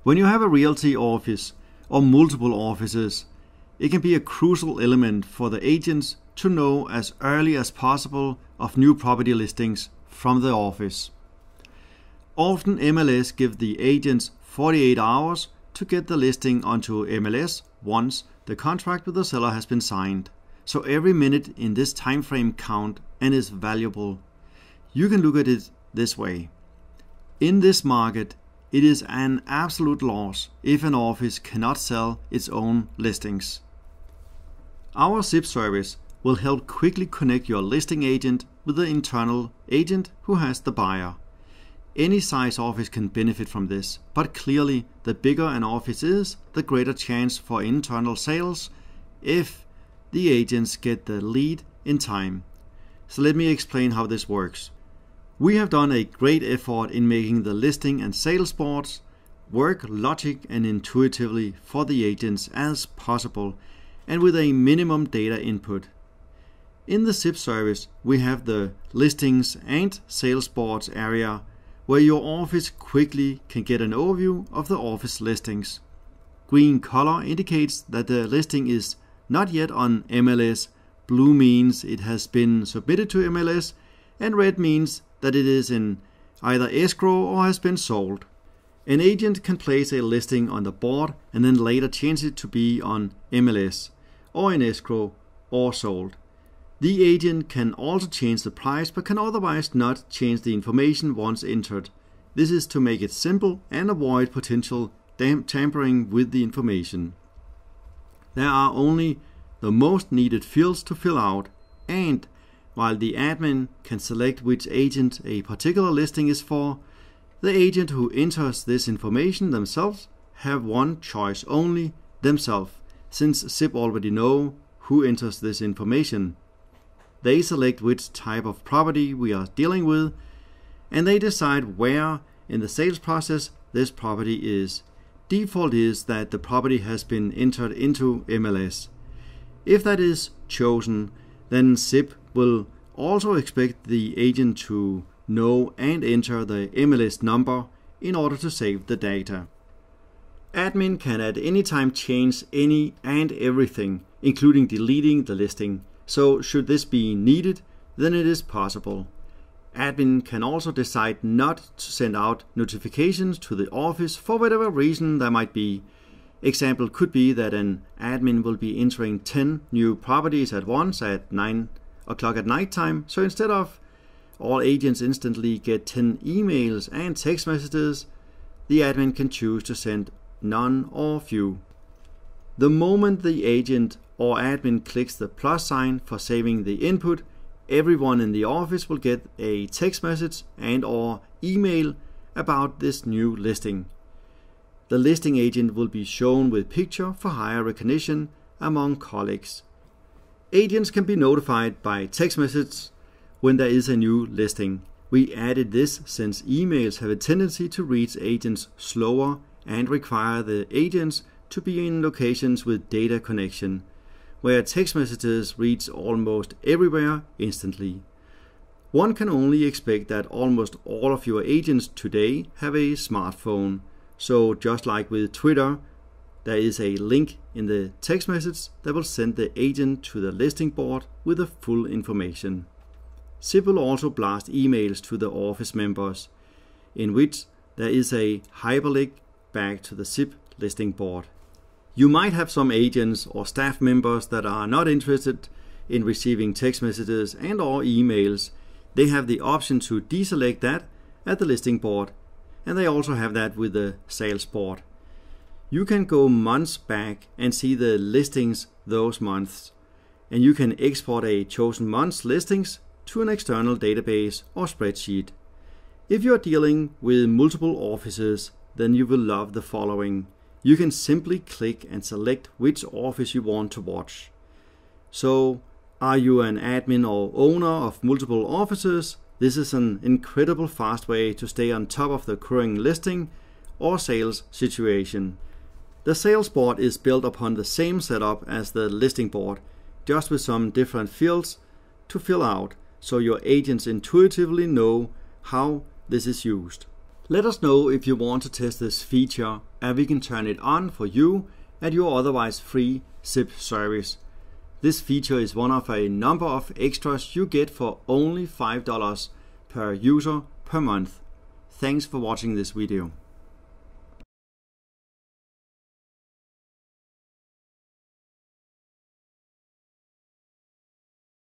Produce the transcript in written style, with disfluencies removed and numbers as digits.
When you have a Realty office or multiple offices, it can be a crucial element for the agents to know as early as possible of new property listings from the office. Often MLS give the agents 48 hours to get the listing onto MLS once the contract with the seller has been signed. So every minute in this time frame count and is valuable. You can look at it this way. In this market, it is an absolute loss if an office cannot sell its own listings. Our SIP service will help quickly connect your listing agent with the internal agent who has the buyer. Any size office can benefit from this, but clearly the bigger an office is, the greater chance for internal sales if the agents get the lead in time. So let me explain how this works. We have done a great effort in making the listing and sales boards work logic and intuitively for the agents as possible and with a minimum data input. In the SIP service, we have the listings and sales boards area where your office quickly can get an overview of the office listings. Green color indicates that the listing is not yet on MLS, blue means it has been submitted to MLS, and red means that it is in either escrow or has been sold. An agent can place a listing on the board and then later change it to be on MLS, or in escrow, or sold. The agent can also change the price but can otherwise not change the information once entered. This is to make it simple and avoid potential tampering with the information. There are only the most needed fields to fill out, and while the admin can select which agent a particular listing is for, the agent who enters this information themselves have one choice only, themselves, since SIP already know who enters this information. They select which type of property we are dealing with, and they decide where in the sales process this property is. Default is that the property has been entered into MLS. If that is chosen, then SIP will also expect the agent to know and enter the MLS number in order to save the data. Admin can at any time change any and everything, including deleting the listing. So should this be needed, then it is possible. Admin can also decide not to send out notifications to the office for whatever reason there might be. Example could be that an admin will be entering 10 new properties at once at 9 o'clock at night time. So instead of all agents instantly get 10 emails and text messages, the admin can choose to send none or few. The moment the agent or admin clicks the plus sign for saving the input, everyone in the office will get a text message and or email about this new listing. The listing agent will be shown with picture for higher recognition among colleagues. Agents can be notified by text message when there is a new listing. We added this since emails have a tendency to reach agents slower and require the agents to be in locations with data connection, where text messages reach almost everywhere instantly. One can only expect that almost all of your agents today have a smartphone. So just like with Twitter, there is a link in the text message that will send the agent to the listing board with the full information. SIP will also blast emails to the office members, in which there is a hyperlink back to the SIP listing board. You might have some agents or staff members that are not interested in receiving text messages and or emails. They have the option to deselect that at the listing board, and they also have that with the sales board. You can go months back and see the listings those months, and you can export a chosen month's listings to an external database or spreadsheet. If you are dealing with multiple offices, then you will love the following. You can simply click and select which office you want to watch. So, are you an admin or owner of multiple offices? This is an incredible fast way to stay on top of the current listing or sales situation. The sales board is built upon the same setup as the listing board, just with some different fields to fill out, so your agents intuitively know how this is used. Let us know if you want to test this feature and we can turn it on for you at your otherwise free zip service. This feature is one of a number of extras you get for only $5 per user per month. Thanks for watching this video.